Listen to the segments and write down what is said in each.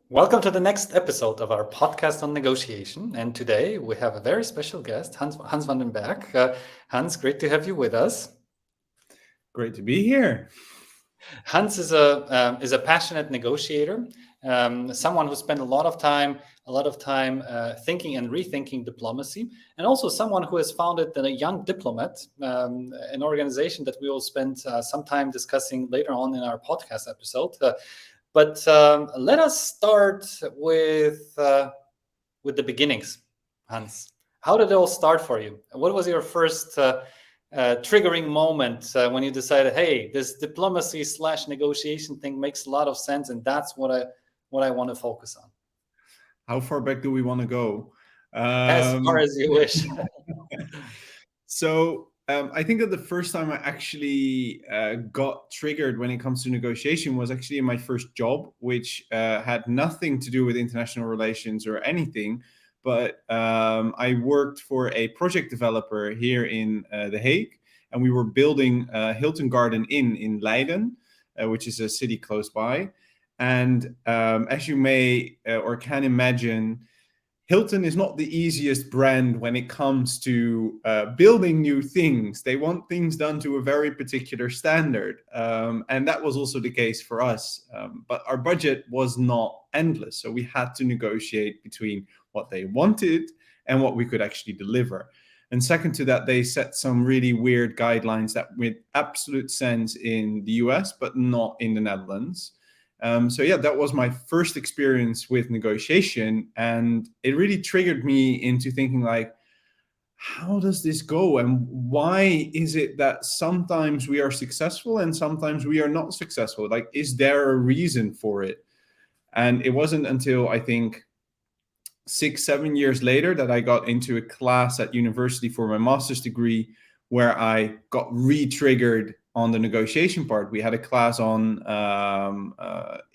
Welcome to the next episode of our podcast on negotiation. And today we have a very special guest, Hans van den Berg. Hans, great to have you with us. Great to be here. Hans is a passionate negotiator, someone who spent a lot of time thinking and rethinking diplomacy, and also someone who has founded the Young Diplomat, an organization that we will spend some time discussing later on in our podcast episode. But let us start with the beginnings, Hans. How did it all start for you? What was your first triggering moment when you decided, hey, this diplomacy/negotiation thing makes a lot of sense, and that's what I want to focus on? How far back do we want to go? As far as you wish. I think that the first time I actually got triggered when it comes to negotiation was actually in my first job, which had nothing to do with international relations or anything. But I worked for a project developer here in The Hague, and we were building Hilton Garden Inn in Leiden, which is a city close by. And as you may or can imagine, Hilton is not the easiest brand when it comes to building new things. They want things done to a very particular standard. And that was also the case for us. But our budget was not endless. So we had to negotiate between what they wanted and what we could actually deliver. And second to that, they set some really weird guidelines that made absolute sense in the US, but not in the Netherlands. That was my first experience with negotiation, and it really triggered me into thinking like, how does this go, and why is it that sometimes we are successful and sometimes we are not successful? Like, is there a reason for it? And it wasn't until I think 6-7 years later that I got into a class at university for my master's degree where I got re-triggered on the negotiation part. We had a class on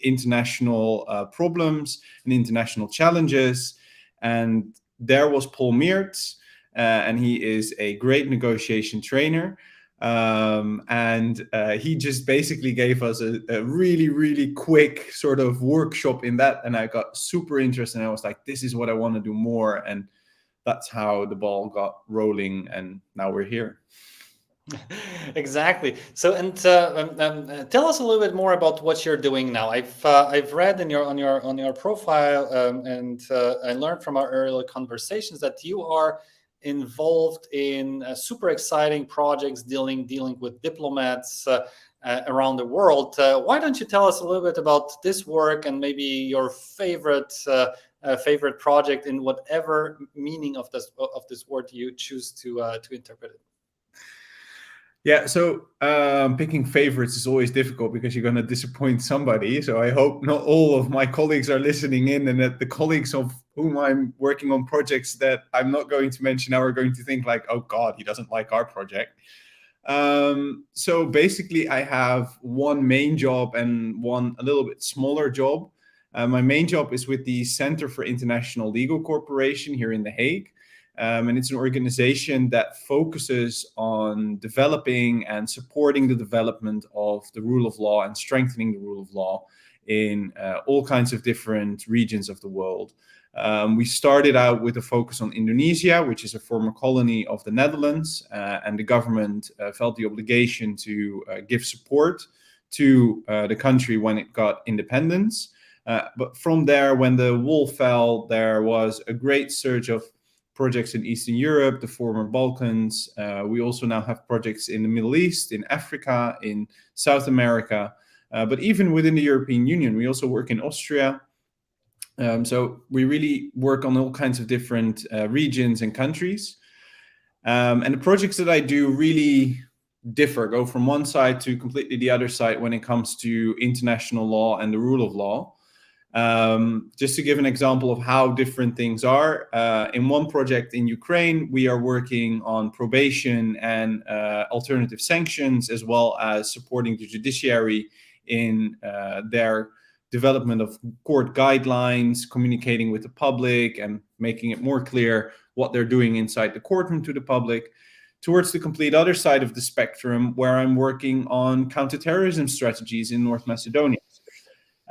international problems and international challenges. And there was Paul Meerts, and he is a great negotiation trainer. He just basically gave us a really, really quick sort of workshop in that. And I got super interested, and I was like, this is what I want to do more. And that's how the ball got rolling. And now we're here. Exactly. So, and tell us a little bit more about what you're doing now. I've read in your profile, and I learned from our earlier conversations that you are involved in super exciting projects dealing with diplomats around the world. Why don't you tell us a little bit about this work and maybe your favorite project in whatever meaning of this word you choose to interpret it? Yeah, so picking favorites is always difficult because you're going to disappoint somebody. So I hope not all of my colleagues are listening in, and that the colleagues of whom I'm working on projects that I'm not going to mention now are going to think like, oh God, he doesn't like our project. So basically I have one main job and one a little bit smaller job. My main job is with the Center for International Legal Cooperation here in The Hague. And it's an organization that focuses on developing and supporting the development of the rule of law and strengthening the rule of law in all kinds of different regions of the world. We started out with a focus on Indonesia, which is a former colony of the Netherlands, and the government felt the obligation to give support to the country when it got independence. But from there, when the wall fell, there was a great surge of projects in Eastern Europe, the former Balkans. We also now have projects in the Middle East, in Africa, in South America. But even within the European Union, we also work in Austria. So we really work on all kinds of different regions and countries. And the projects that I do really differ, go from one side to completely the other side when it comes to international law and the rule of law. Just to give an example of how different things are, in one project in Ukraine, we are working on probation and alternative sanctions, as well as supporting the judiciary in their development of court guidelines, communicating with the public and making it more clear what they're doing inside the courtroom to the public. Towards the complete other side of the spectrum, where I'm working on counterterrorism strategies in North Macedonia.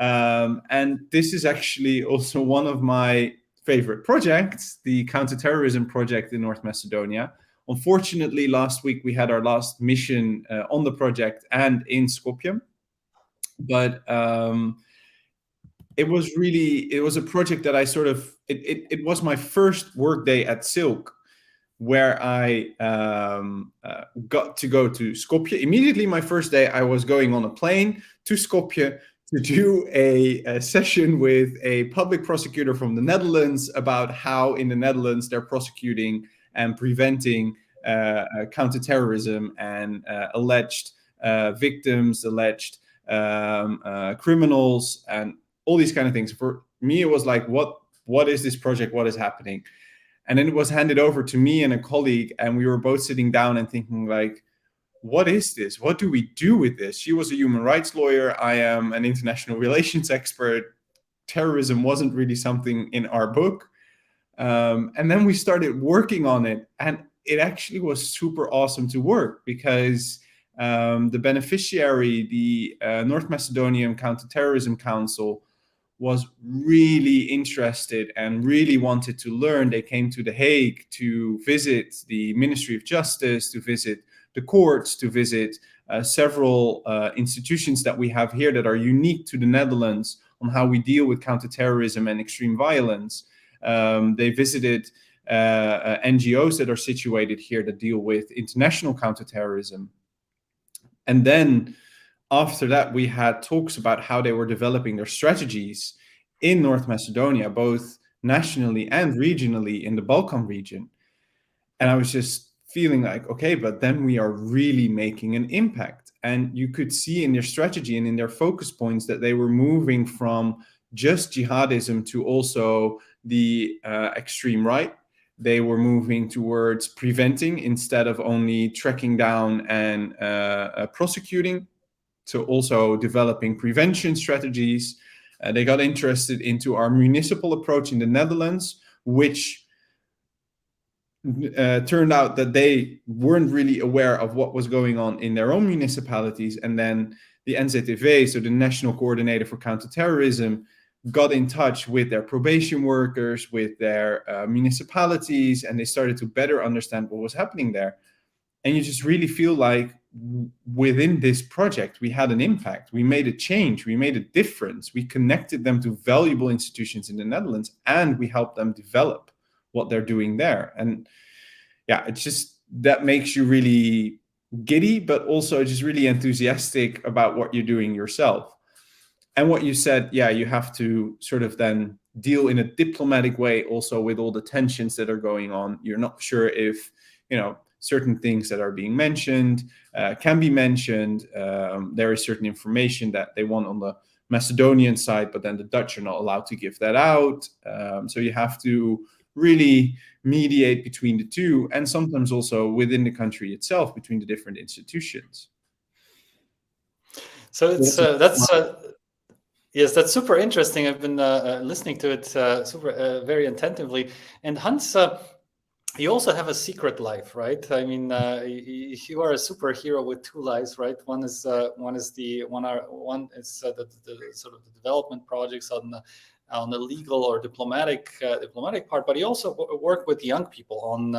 And this is actually also one of my favorite projects, the counterterrorism project in North Macedonia. Unfortunately, last week we had our last mission on the project and in Skopje. But it was a project that I sort of, it was my first workday at Silk, where I got to go to Skopje. Immediately, my first day, I was going on a plane to Skopje to do a session with a public prosecutor from the Netherlands about how in the Netherlands they're prosecuting and preventing counterterrorism and alleged victims, alleged criminals, and all these kind of things. For me, it was like, what is this project? What is happening? And then it was handed over to me and a colleague, and we were both sitting down and thinking, like, what is this? What do we do with this? She was a human rights lawyer. I am an international relations expert. Terrorism wasn't really something in our book. And then we started working on it, and it actually was super awesome to work because the beneficiary, the North Macedonian Counterterrorism Council, was really interested and really wanted to learn. They came to The Hague to visit the Ministry of Justice, to visit the courts, to visit several institutions that we have here that are unique to the Netherlands on how we deal with counterterrorism and extreme violence. They visited NGOs that are situated here that deal with international counterterrorism. And then after that, we had talks about how they were developing their strategies in North Macedonia, both nationally and regionally in the Balkan region. And I was just feeling like, okay, but then we are really making an impact. And you could see in their strategy and in their focus points that they were moving from just jihadism to also the extreme right. They were moving towards preventing instead of only tracking down and prosecuting. So also developing prevention strategies. They got interested into our municipal approach in the Netherlands, which turned out that they weren't really aware of what was going on in their own municipalities. And then the NZTV, so the National Coordinator for Counterterrorism, got in touch with their probation workers, with their municipalities, and they started to better understand what was happening there. And you just really feel like within this project, we had an impact. We made a change. We made a difference. We connected them to valuable institutions in the Netherlands, and we helped them develop what they're doing there. And yeah, it's just, that makes you really giddy, but also just really enthusiastic about what you're doing yourself. And what you said, yeah, you have to sort of then deal in a diplomatic way also with all the tensions that are going on. You're not sure if, certain things that are being mentioned can be mentioned. There is certain information that they want on the Macedonian side, but then the Dutch are not allowed to give that out. So you have to really mediate between the two, and sometimes also within the country itself between the different institutions. So it's yes, that's super interesting. I've been listening to it very attentively. And Hans, you also have a secret life, right? I mean, you are a superhero with two lives, right? One is the sort of the development projects on the legal or diplomatic part, but you also work with young people on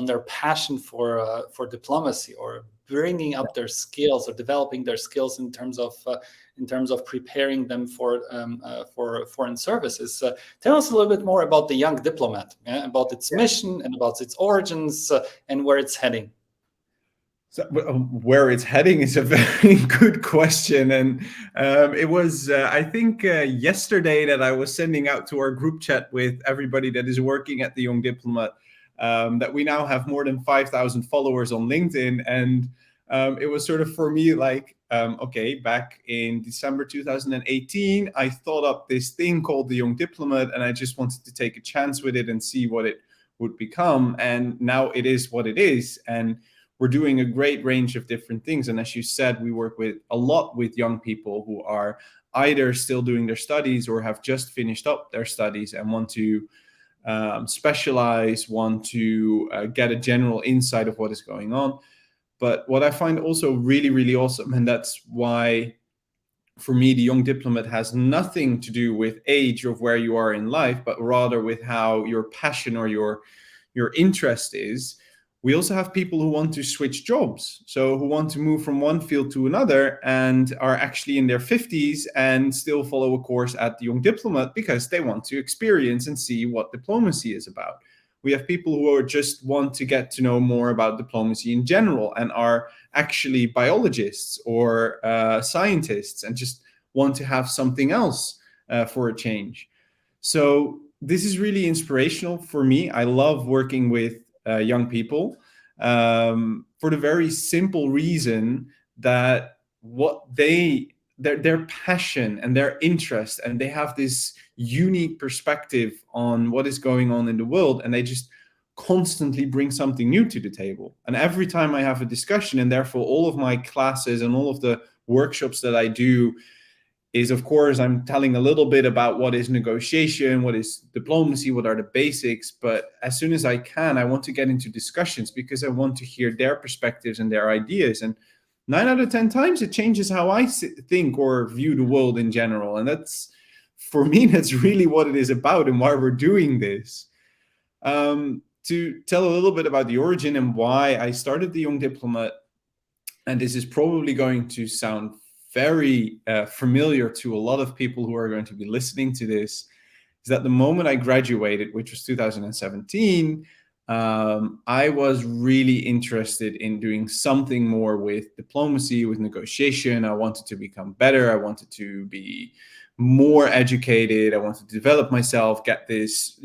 their passion for diplomacy, or bringing up their skills or developing their skills in terms of preparing them for foreign services. Tell us a little bit more about the Young Diplomat, about its mission and about its origins and where it's heading. So, where it's heading is a very good question. And it was, I think, yesterday that I was sending out to our group chat with everybody that is working at the Young Diplomat, that we now have more than 5,000 followers on LinkedIn. And it was sort of for me like, okay, back in December 2018, I thought up this thing called the Young Diplomat, and I just wanted to take a chance with it and see what it would become. And now it is what it is. And we're doing a great range of different things. And as you said, we work a lot with young people who are either still doing their studies or have just finished up their studies and want to specialize, want to get a general insight of what is going on. But what I find also really, really awesome, and that's why for me, the Young Diplomat has nothing to do with age of where you are in life, but rather with how your passion or your interest is. We also have people who want to switch jobs, so who want to move from one field to another and are actually in their 50s and still follow a course at the Young Diplomat because they want to experience and see what diplomacy is about. We have people who are just want to get to know more about diplomacy in general and are actually biologists or scientists and just want to have something else for a change. So this is really inspirational for me. I love working with young people for the very simple reason that what their passion and their interest, and they have this unique perspective on what is going on in the world, and they just constantly bring something new to the table. And every time I have a discussion, and therefore all of my classes and all of the workshops that I do is, of course, I'm telling a little bit about what is negotiation, what is diplomacy, what are the basics. But as soon as I can, I want to get into discussions because I want to hear their perspectives and their ideas. And 9 out of 10 times it changes how I think or view the world in general. And that's, for me, that's really what it is about and why we're doing this. To tell a little bit about the origin and why I started the Young Diplomat, and this is probably going to sound very familiar to a lot of people who are going to be listening to this, is that the moment I graduated, which was 2017, I was really interested in doing something more with diplomacy, with negotiation. I wanted to become better. I wanted to be more educated. I wanted to develop myself, get this,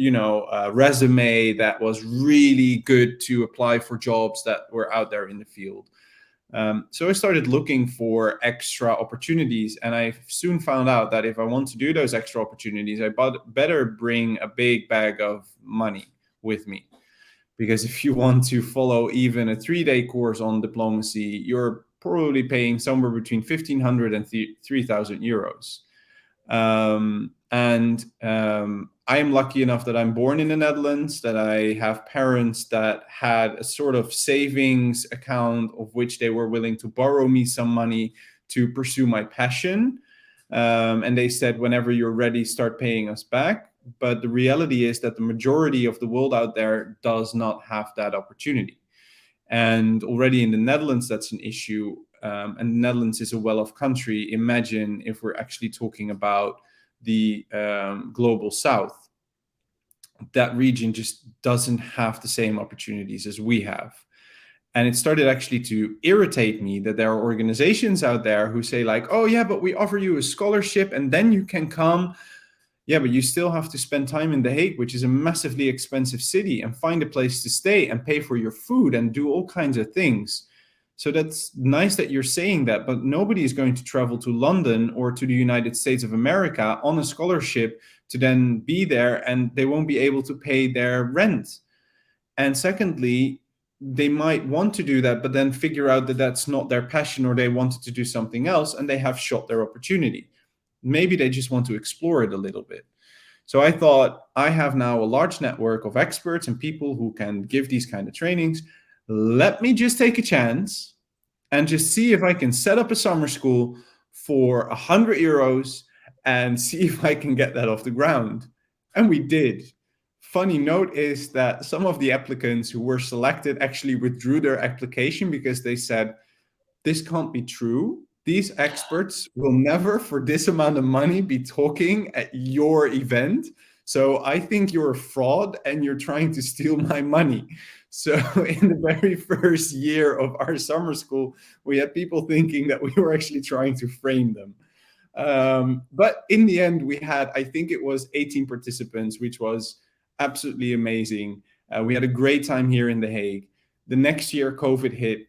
resume that was really good to apply for jobs that were out there in the field. So I started looking for extra opportunities, and I soon found out that if I want to do those extra opportunities, I better bring a big bag of money with me. Because if you want to follow even a 3-day course on diplomacy, you're probably paying somewhere between 1,500 and 3,000 euros. I am lucky enough that I'm born in the Netherlands, that I have parents that had a sort of savings account of which they were willing to borrow me some money to pursue my passion. And they said, whenever you're ready, start paying us back. But the reality is that the majority of the world out there does not have that opportunity. And already in the Netherlands, that's an issue. And the Netherlands is a well-off country. Imagine if we're actually talking about the global south. That region just doesn't have the same opportunities as we have. And it started actually to irritate me that there are organizations out there who say like, oh yeah, but we offer you a scholarship and then you can come. Yeah, but you still have to spend time in The Hague, which is a massively expensive city, and find a place to stay and pay for your food and do all kinds of things. So that's nice that you're saying that, but nobody is going to travel to London or to the United States of America on a scholarship to then be there, and they won't be able to pay their rent. And secondly, they might want to do that, but then figure out that that's not their passion, or they wanted to do something else and they have shot their opportunity. Maybe they just want to explore it a little bit. So I thought, I have now a large network of experts and people who can give these kind of trainings. Let me just take a chance and just see if I can set up a summer school for 100 euros and see if I can get that off the ground. And we did. Funny note is that some of the applicants who were selected actually withdrew their application because they said, this can't be true. These experts will never, for this amount of money, be talking at your event. So I think you're a fraud and you're trying to steal my money. So in the very first year of our summer school, we had people thinking that we were actually trying to frame them. But in the end, we had, I think it was 18 participants, which was absolutely amazing. We had a great time here in The Hague. The next year, COVID hit.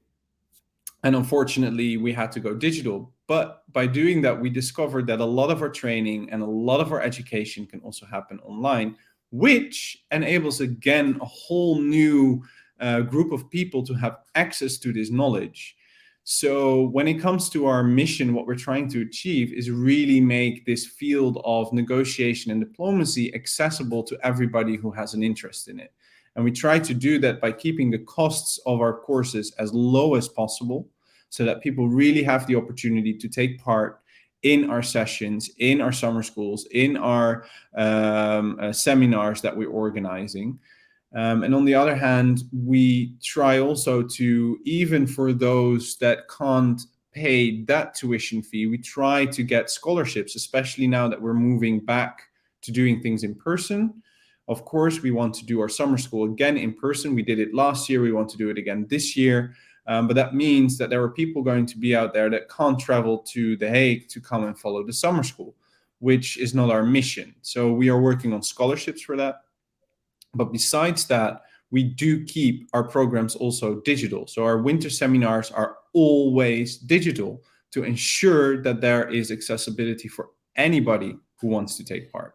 And unfortunately, we had to go digital. But by doing that, we discovered that a lot of our training and a lot of our education can also happen online, which enables, again, a whole new group of people to have access to this knowledge. So when it comes to our mission, what we're trying to achieve is really make this field of negotiation and diplomacy accessible to everybody who has an interest in it. And we try to do that by keeping the costs of our courses as low as possible, so that people really have the opportunity to take part in our sessions, in our summer schools, in our seminars that we're organizing. And on the other hand, we try also to, even for those that can't pay that tuition fee, we try to get scholarships, especially now that we're moving back to doing things in person. Of course, we want to do our summer school again in person. We did it last year. We want to do it again this year. But that means that there are people going to be out there that can't travel to The Hague to come and follow the summer school, which is not our mission. So we are working on scholarships for that. But besides that, we do keep our programs also digital. So our winter seminars are always digital to ensure that there is accessibility for anybody who wants to take part.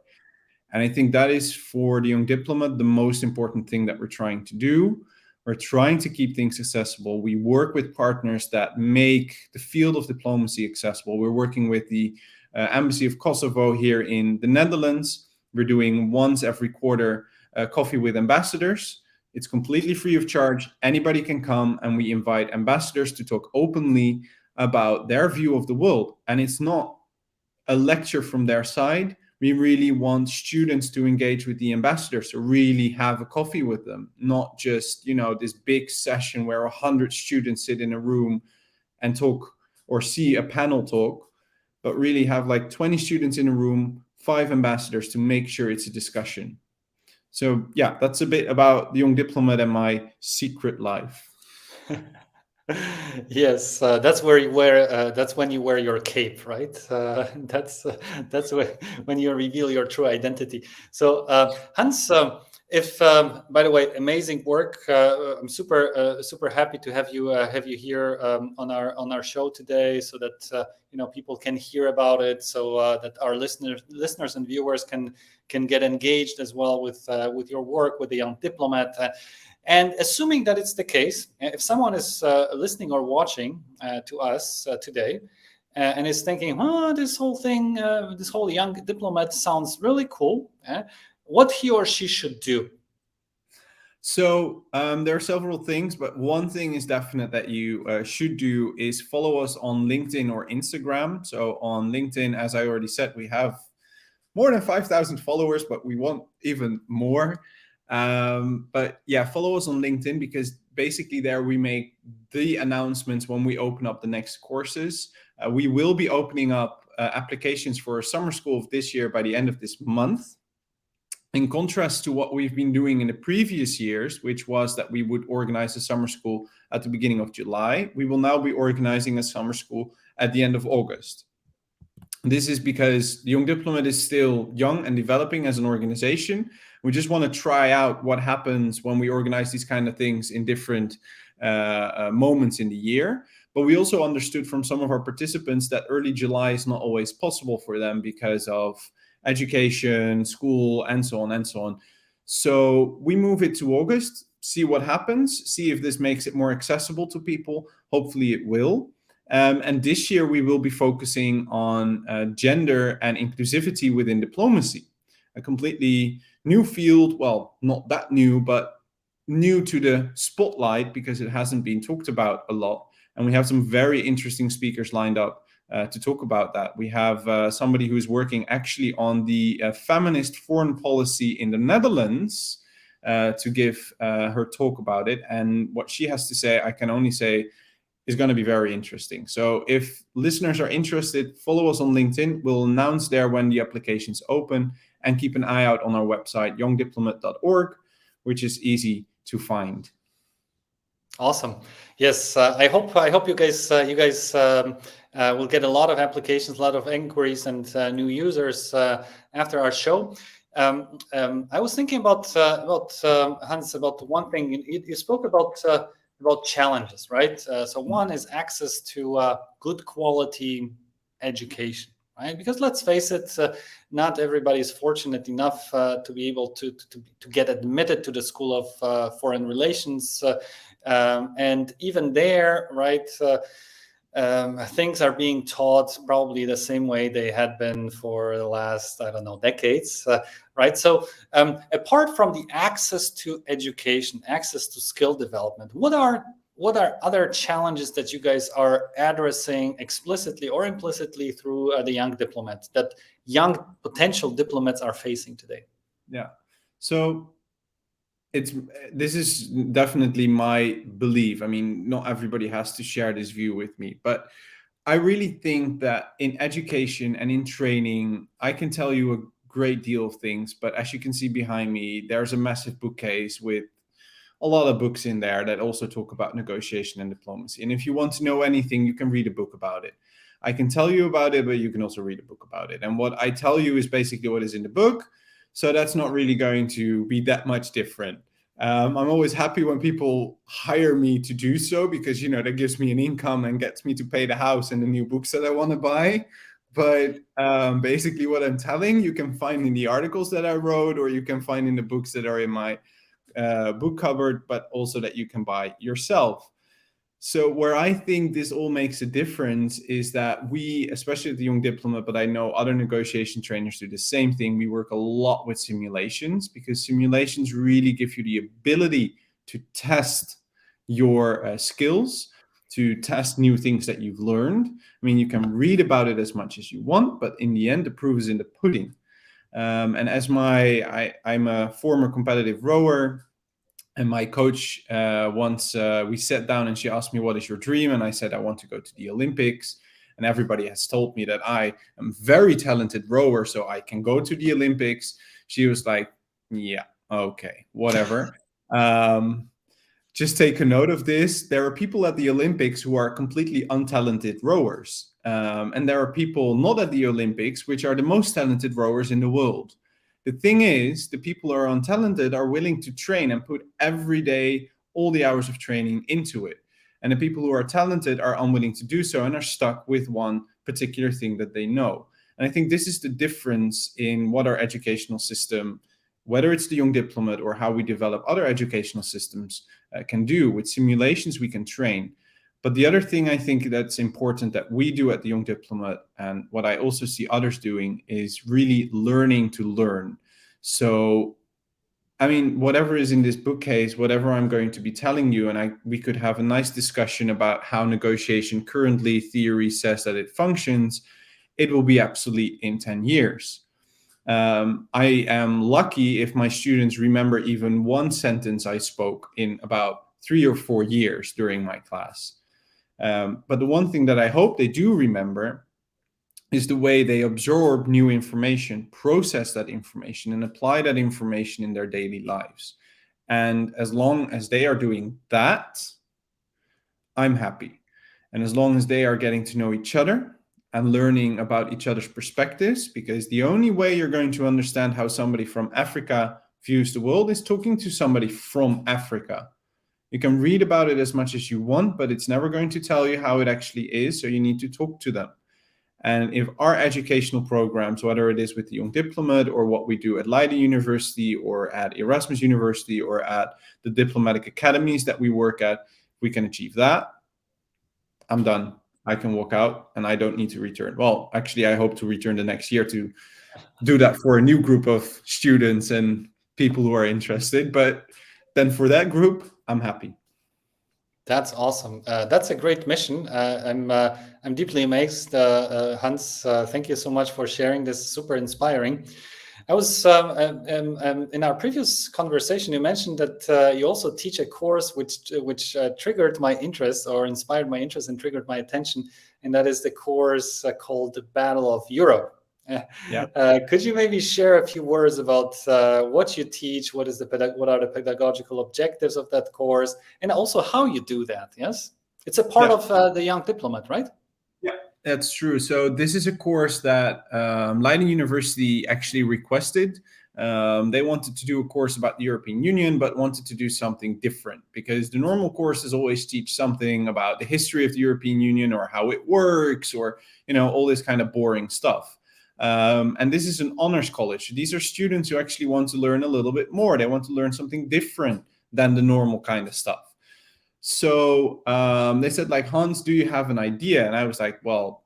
And I think that is, for the Young Diplomat, the most important thing that we're trying to do. We're trying to keep things accessible. We work with partners that make the field of diplomacy accessible. We're working with the Embassy of Kosovo here in the Netherlands. We're doing once every quarter coffee with ambassadors. It's completely free of charge. Anybody can come, and we invite ambassadors to talk openly about their view of the world. And it's not a lecture from their side. We really want students to engage with the ambassadors, to really have a coffee with them, not just, this big session where 100 students sit in a room and talk or see a panel talk, but really have like 20 students in a room, 5 ambassadors, to make sure it's a discussion. So yeah, that's a bit about the Young Diplomat and my secret life. Yes, that's where you wear. That's when you wear your cape, right? That's when you reveal your true identity. So Hans, if by the way, amazing work. I'm super happy to have you here on our show today, so that people can hear about it, so that our listeners and viewers can get engaged as well with your work with the Young Diplomat. And assuming that it's the case, if someone is listening or watching to us today and is thinking, this whole thing, this whole Young Diplomat sounds really cool, what he or she should do? So there are several things, but one thing is definite that you should do is follow us on LinkedIn or Instagram. So on LinkedIn, as I already said, we have more than 5,000 followers, but we want even more. But yeah, follow us on LinkedIn, because basically there we make the announcements when we open up the next courses. We will be opening up applications for a summer school of this year by the end of this month. In contrast to what we've been doing in the previous years, which was that we would organize a summer school at the beginning of July, we will now be organizing a summer school at the end of August. This is because the Young Diplomat is still young and developing as an organization. We just want to try out what happens when we organize these kind of things in different moments in the year. But we also understood from some of our participants that early July is not always possible for them because of education, school, and so on and so on. So we move it to August, see what happens, see if this makes it more accessible to people. Hopefully it will. And this year we will be focusing on gender and inclusivity within diplomacy, a completely new field. Well, not that new, but new to the spotlight because it hasn't been talked about a lot. And we have some very interesting speakers lined up to talk about that. We have somebody who's working actually on the feminist foreign policy in the Netherlands to give her talk about it. And what she has to say, I can only say, is going to be very interesting. So if listeners are interested, follow us on LinkedIn. We'll announce there when the applications open, and keep an eye out on our website, youngdiplomat.org, which is easy to find. Awesome. Yes, I hope you guys will get a lot of applications, a lot of inquiries, and new users after our show. I was thinking about Hans, about one thing you spoke about challenges, right? So one is access to good quality education, right? Because let's face it, not everybody is fortunate enough to be able to get admitted to the School of Foreign Relations. And even there, right, things are being taught probably the same way they had been for the last, decades, right? So apart from the access to education, access to skill development, what are what are other challenges that you guys are addressing explicitly or implicitly through the Young Diplomat that young potential diplomats are facing today? Yeah. So this is definitely my belief. I mean, not everybody has to share this view with me, but I really think that in education and in training, I can tell you a great deal of things, but as you can see behind me, there's a massive bookcase with a lot of books in there that also talk about negotiation and diplomacy. And if you want to know anything, you can read a book about it. I can tell you about it, but you can also read a book about it. And what I tell you is basically what is in the book. So that's not really going to be that much different. I'm always happy when people hire me to do so, because, that gives me an income and gets me to pay the house and the new books that I want to buy. But basically what I'm telling, you can find in the articles that I wrote, or you can find in the books that are in my book cupboard, but also that you can buy yourself. So where I think this all makes a difference is that we, especially at the Young Diplomat, but I know other negotiation trainers do the same thing. We work a lot with simulations, because simulations really give you the ability to test your skills, to test new things that you've learned. I mean, you can read about it as much as you want, but in the end, the proof is in the pudding. And as I'm a former competitive rower, and my coach, once we sat down and she asked me, what is your dream? And I said, I want to go to the Olympics. And everybody has told me that I am a very talented rower, so I can go to the Olympics. She was like, yeah, okay, whatever. Just take a note of this. There are people at the Olympics who are completely untalented rowers. And there are people not at the Olympics, which are the most talented rowers in the world. The thing is, the people who are untalented are willing to train and put every day all the hours of training into it. And the people who are talented are unwilling to do so and are stuck with one particular thing that they know. And I think this is the difference in what our educational system, whether it's the Young Diplomat or how we develop other educational systems, can do. With simulations, we can train. But the other thing I think that's important that we do at the Young Diplomat, and what I also see others doing, is really learning to learn. So, I mean, whatever is in this bookcase, whatever I'm going to be telling you, and we could have a nice discussion about how negotiation currently theory says that it functions, it will be obsolete in 10 years. I am lucky if my students remember even one sentence I spoke in about 3 or 4 years during my class. But the one thing that I hope they do remember is the way they absorb new information, process that information, and apply that information in their daily lives. And as long as they are doing that, I'm happy. And as long as they are getting to know each other and learning about each other's perspectives, because the only way you're going to understand how somebody from Africa views the world is talking to somebody from Africa. You can read about it as much as you want, but it's never going to tell you how it actually is. So you need to talk to them. And if our educational programs, whether it is with the Young Diplomat or what we do at Leiden University or at Erasmus University or at the diplomatic academies that we work at, we can achieve that, I'm done. I can walk out and I don't need to return. Well, actually, I hope to return the next year to do that for a new group of students and people who are interested. But then for that group, I'm happy. That's awesome. That's a great mission. I'm deeply amazed, Hans. Thank you so much for sharing this. Super inspiring. I was in our previous conversation. You mentioned that you also teach a course which triggered my interest or inspired my interest and triggered my attention, and that is the course called "The Battle of Europe." Yeah. Could you maybe share a few words about what you teach? What are the pedagogical objectives of that course, and also how you do that? Yes, it's a part of the Young Diplomat, right? Yeah, that's true. So this is a course that Leiden University actually requested. They wanted to do a course about the European Union, but wanted to do something different, because the normal courses always teach something about the history of the European Union or how it works, or all this kind of boring stuff. And this is an honors college. These are students who actually want to learn a little bit more. They want to learn something different than the normal kind of stuff. So they said, like, Hans, do you have an idea? And I was like, well,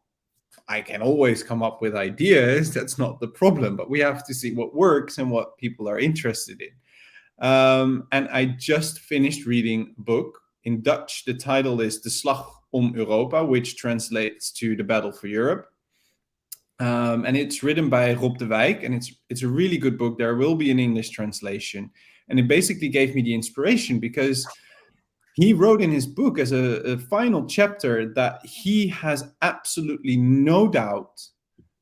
I can always come up with ideas. That's not the problem. But we have to see what works and what people are interested in. And I just finished reading a book. In Dutch, the title is De Slag om Europa, which translates to The Battle for Europe. And it's written by Rob de Wijk, and it's a really good book. There will be an English translation. And it basically gave me the inspiration because he wrote in his book as a final chapter that he has absolutely no doubt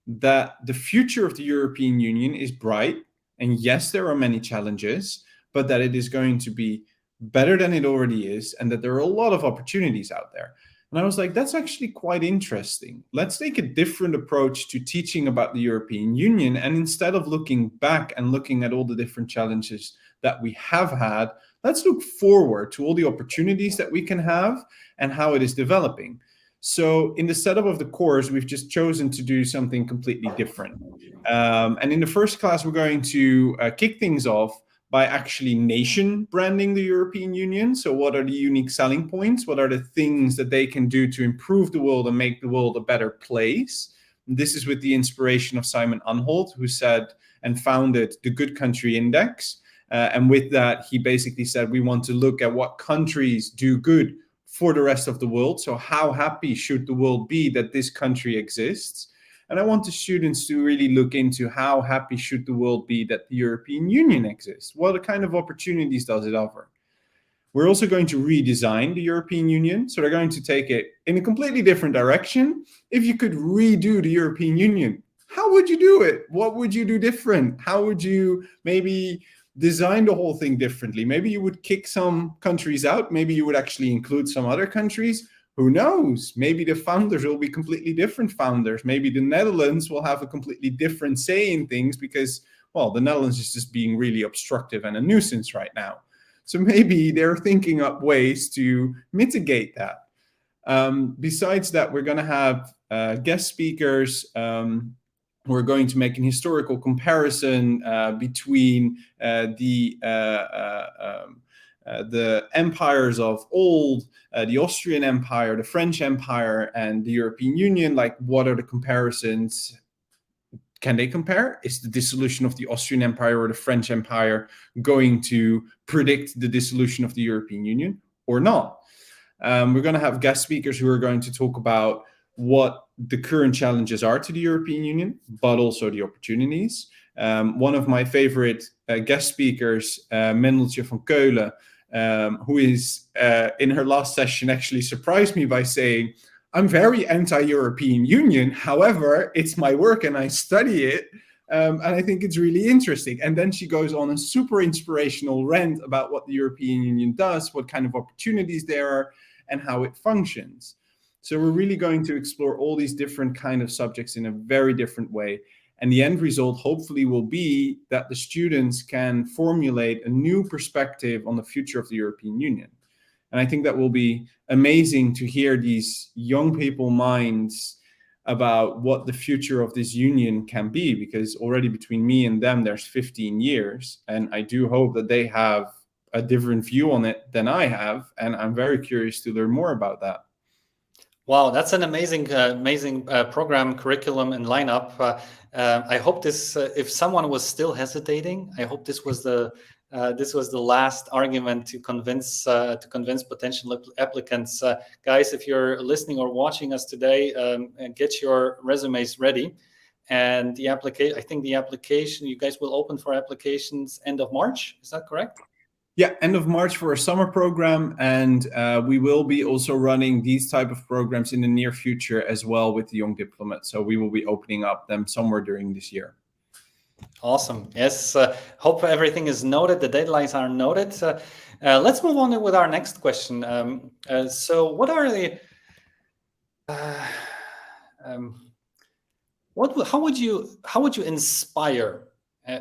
that the future of the European Union is bright. And yes, there are many challenges, but that it is going to be better than it already is, and that there are a lot of opportunities out there. And I was like, that's actually quite interesting. Let's take a different approach to teaching about the European Union. And instead of looking back and looking at all the different challenges that we have had, let's look forward to all the opportunities that we can have and how it is developing. So in the setup of the course, we've just chosen to do something completely different. And in the first class, we're going to kick things off by actually nation branding the European Union. So what are the unique selling points? What are the things that they can do to improve the world and make the world a better place? And this is with the inspiration of Simon Anholt, who said and founded the Good Country Index. And with that, he basically said, we want to look at what countries do good for the rest of the world. So how happy should the world be that this country exists? And I want the students to really look into how happy should the world be that the European Union exists? What kind of opportunities does it offer? We're also going to redesign the European Union. So they're going to take it in a completely different direction. If you could redo the European Union, how would you do it? What would you do different? How would you maybe design the whole thing differently? Maybe you would kick some countries out. Maybe you would actually include some other countries. Who knows? Maybe the founders will be completely different founders. Maybe the Netherlands will have a completely different say in things because, well, the Netherlands is just being really obstructive and a nuisance right now. So maybe they're thinking up ways to mitigate that. Besides that, we're going to have guest speakers. We're going to make an historical comparison between the empires of old, the Austrian Empire, the French Empire, and the European Union. Like, what are the comparisons? Can they compare? Is the dissolution of the Austrian Empire or the French Empire going to predict the dissolution of the European Union or not? We're going to have guest speakers who are going to talk about what the current challenges are to the European Union, but also the opportunities. One of my favorite guest speakers, Mendeltje van Keulen, who is in her last session actually surprised me by saying, I'm very anti-European Union. However, it's my work and I study it. And I think it's really interesting. And then she goes on a super inspirational rant about what the European Union does, what kind of opportunities there are, and how it functions. So we're really going to explore all these different kind of subjects in a very different way. And the end result hopefully will be that the students can formulate a new perspective on the future of the European Union. And I think that will be amazing to hear these young people's minds about what the future of this union can be, because already between me and them, there's 15 years. And I do hope that they have a different view on it than I have. And I'm very curious to learn more about that. Wow, that's an amazing program, curriculum, and lineup. I hope this, if someone was still hesitating, I hope this was the last argument to convince potential applicants. Guys, if you're listening or watching us today, get your resumes ready. And the application, I think the application, you guys will open for applications end of March. Is that correct? Yeah, end of March for a summer program, and we will be also running these type of programs in the near future as well with the Young Diplomat. So we will be opening up them somewhere during this year. Awesome. Yes. Hope everything is noted. The deadlines are noted. Let's move on with our next question. So, what are the? How would you inspire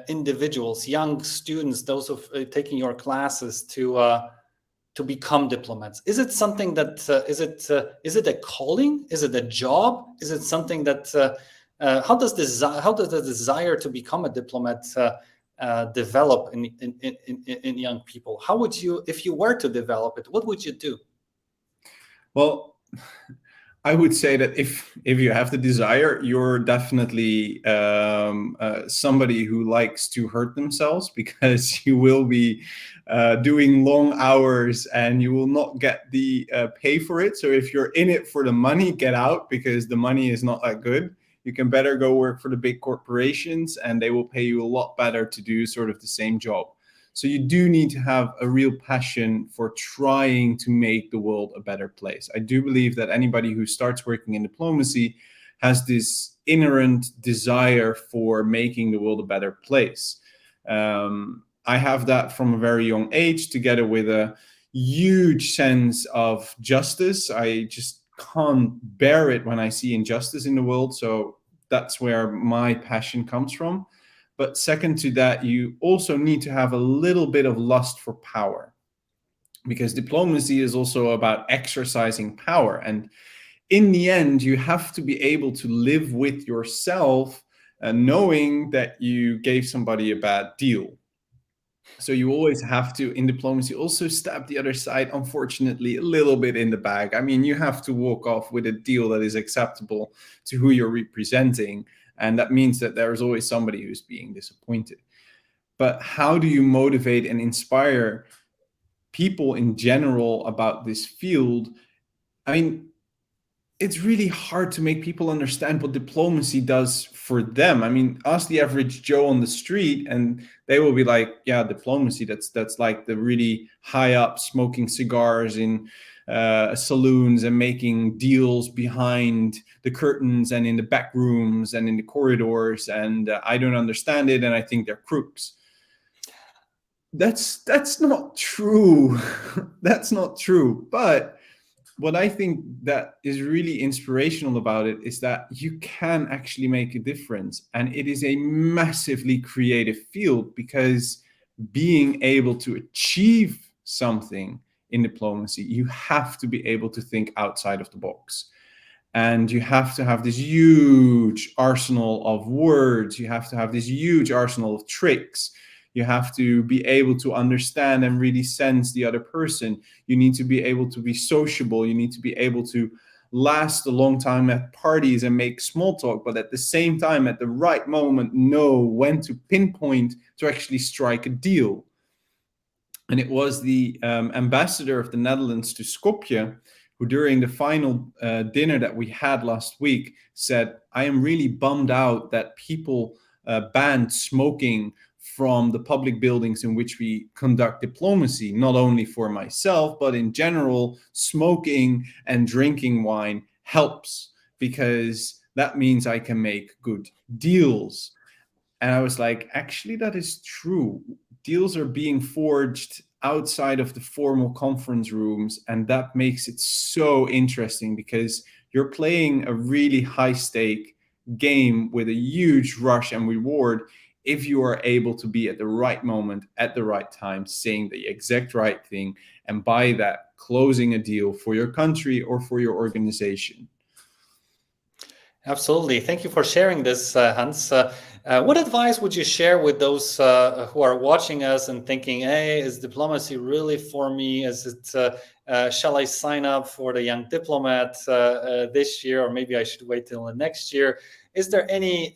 individuals, young students, those of taking your classes to become diplomats? Is it something that is it a calling? Is it a job? Is it something that how does the desire to become a diplomat develop in young people? How would you, if you were to develop it, what would you do? Well, I would say that if you have the desire, you're definitely somebody who likes to hurt themselves, because you will be doing long hours and you will not get the pay for it. So if you're in it for the money, get out, because the money is not that good. You can better go work for the big corporations, and they will pay you a lot better to do sort of the same job. So you do need to have a real passion for trying to make the world a better place. I do believe that anybody who starts working in diplomacy has this inherent desire for making the world a better place. I have that from a very young age, together with a huge sense of justice. I just can't bear it when I see injustice in the world. So that's where my passion comes from. But second to that, you also need to have a little bit of lust for power, because diplomacy is also about exercising power. And in the end, you have to be able to live with yourself, knowing that you gave somebody a bad deal. So you always have to, in diplomacy, also stab the other side, unfortunately, a little bit in the back. I mean, you have to walk off with a deal that is acceptable to who you're representing. And that means that there's always somebody who's being disappointed. But how do you motivate and inspire people in general about this field? I mean, it's really hard to make people understand what diplomacy does for them. I mean, ask the average Joe on the street and they will be like, yeah, diplomacy, that's like the really high up smoking cigars in saloons and making deals behind the curtains and in the back rooms and in the corridors. And I don't understand it, and I think they're crooks. That's not true. That's not true. But what I think that is really inspirational about it is that you can actually make a difference. And it is a massively creative field, because being able to achieve something in diplomacy, you have to be able to think outside of the box. And you have to have this huge arsenal of words. You have to have this huge arsenal of tricks. You have to be able to understand and really sense the other person. You need to be able to be sociable. You need to be able to last a long time at parties and make small talk, but at the same time, at the right moment, know when to pinpoint to actually strike a deal. And it was the ambassador of the Netherlands to Skopje who, during the final dinner that we had last week, said, I am really bummed out that people banned smoking from the public buildings in which we conduct diplomacy. Not only for myself, but in general, smoking and drinking wine helps, because that means I can make good deals. And I was like, actually, that is true. Deals are being forged outside of the formal conference rooms, and that makes it so interesting, because you're playing a really high stake game with a huge rush and reward if you are able to be at the right moment, at the right time, saying the exact right thing, and by that, closing a deal for your country or for your organization. Absolutely. Thank you for sharing this, Hans. What advice would you share with those who are watching us and thinking, hey, is diplomacy really for me? Is it, shall I sign up for the Young Diplomat this year, or maybe I should wait till the next year? Is there any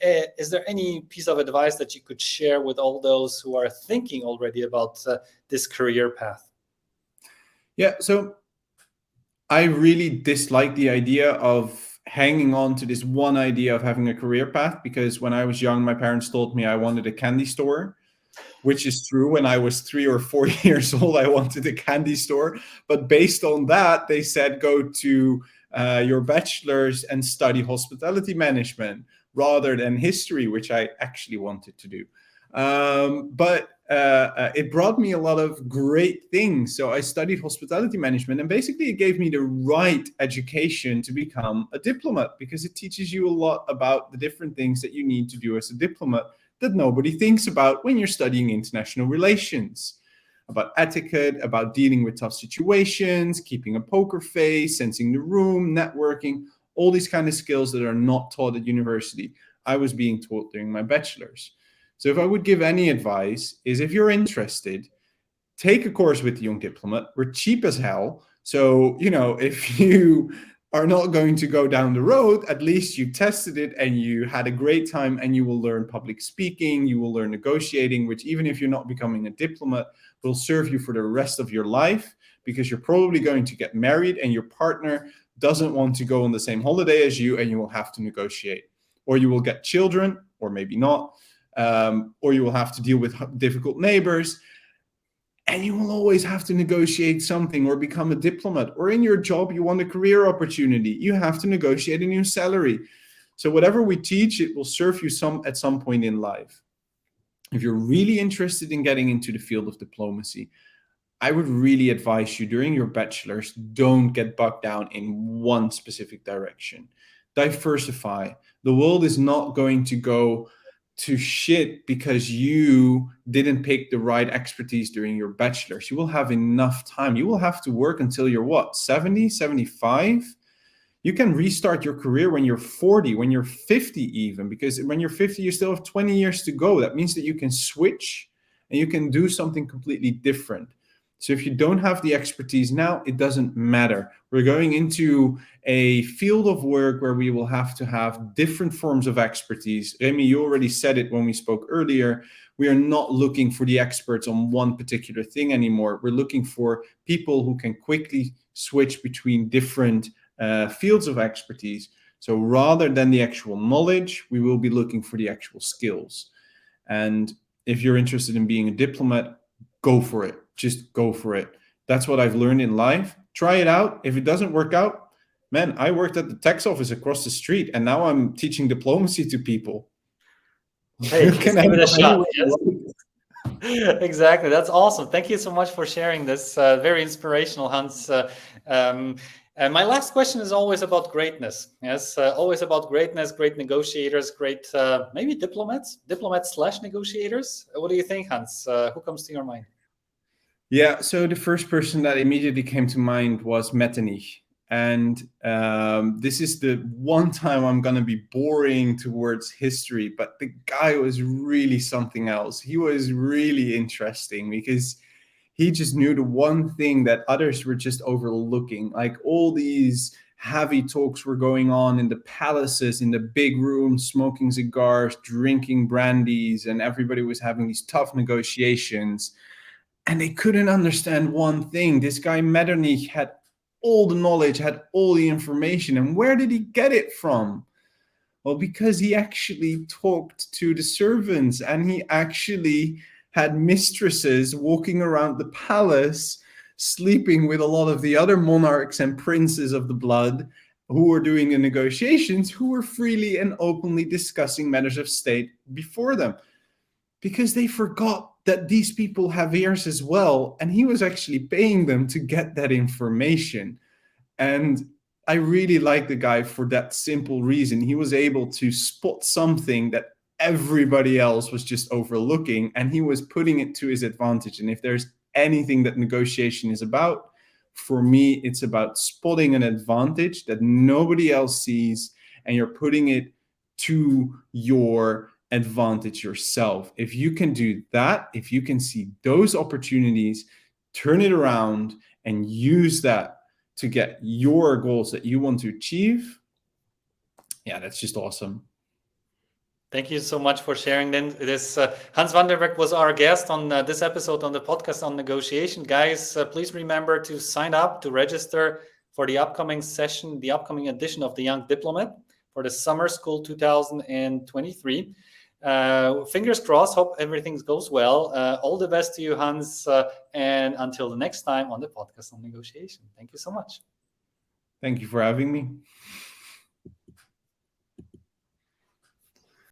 piece of advice that you could share with all those who are thinking already about this career path? Yeah, so I really dislike the idea of hanging on to this one idea of having a career path, because when I was young, my parents told me I wanted a candy store, which is true. When I was 3 or 4 years old, I wanted a candy store. But based on that, they said, go to your bachelor's and study hospitality management rather than history, which I actually wanted to do. But it brought me a lot of great things. So I studied hospitality management, and basically it gave me the right education to become a diplomat, because it teaches you a lot about the different things that you need to do as a diplomat that nobody thinks about when you're studying international relations. About etiquette, about dealing with tough situations, keeping a poker face, sensing the room, networking, all these kind of skills that are not taught at university. I was being taught during my bachelor's. So if I would give any advice, is if you're interested, take a course with the Young Diplomat. We're cheap as hell. So, if you are not going to go down the road. At least you tested it and you had a great time, and you will learn public speaking, you will learn negotiating, which even if you're not becoming a diplomat, will serve you for the rest of your life, because you're probably going to get married and your partner doesn't want to go on the same holiday as you, and you will have to negotiate. Or you will get children, or maybe not, or you will have to deal with difficult neighbors. And you will always have to negotiate something or become a diplomat. Or in your job, you want a career opportunity. You have to negotiate a new salary. So whatever we teach, it will serve you at some point in life. If you're really interested in getting into the field of diplomacy, I would really advise you during your bachelor's, don't get bogged down in one specific direction. Diversify. The world is not going to go to shit because you didn't pick the right expertise during your bachelor's. You will have enough time. You will have to work until you're what, 70, 75? You can restart your career when you're 40, when you're 50 even, because when you're 50, you still have 20 years to go. That means that you can switch and you can do something completely different. So if you don't have the expertise now, it doesn't matter. We're going into a field of work where we will have to have different forms of expertise. Remy, you already said it when we spoke earlier. We are not looking for the experts on one particular thing anymore. We're looking for people who can quickly switch between different fields of expertise. So rather than the actual knowledge, we will be looking for the actual skills. And if you're interested in being a diplomat, go for it. Just go for it. That's what I've learned in life. Try it out. If it doesn't work out, man, I worked at the tax office across the street, and now I'm teaching diplomacy to people. Hey, just give it a shot. Yes. Exactly. That's awesome. Thank you so much for sharing this. Very inspirational, Hans. And my last question is always about greatness. Yes, always about greatness, great negotiators, great maybe diplomats / negotiators. What do you think, Hans? Who comes to your mind? Yeah, so the first person that immediately came to mind was Metternich. And this is the one time I'm going to be boring towards history, but the guy was really something else. He was really interesting because he just knew the one thing that others were just overlooking. Like all these heavy talks were going on in the palaces, in the big rooms, smoking cigars, drinking brandies, and everybody was having these tough negotiations. And they couldn't understand one thing. This guy Metternich had all the knowledge, had all the information. And where did he get it from? Well, because he actually talked to the servants, and he actually had mistresses walking around the palace, sleeping with a lot of the other monarchs and princes of the blood who were doing the negotiations, who were freely and openly discussing matters of state before them. Because they forgot that these people have ears as well, and he was actually paying them to get that information. And I really like the guy for that simple reason. He was able to spot something that everybody else was just overlooking, and he was putting it to his advantage. And if there's anything that negotiation is about, for me, it's about spotting an advantage that nobody else sees, and you're putting it to your advantage yourself. If you can do that, if you can see those opportunities, turn it around and use that to get your goals that you want to achieve, yeah, that's just awesome. Thank you so much for sharing. Then this Hans van der Berg was our guest on this episode on the podcast on negotiation. Guys, please remember to sign up, to register for the upcoming session, the upcoming edition of the Young Diplomat for the summer school 2023. Fingers crossed, hope everything goes well. All the best to you, Hans, and until the next time on the podcast on negotiation. Thank you so much. Thank you for having me.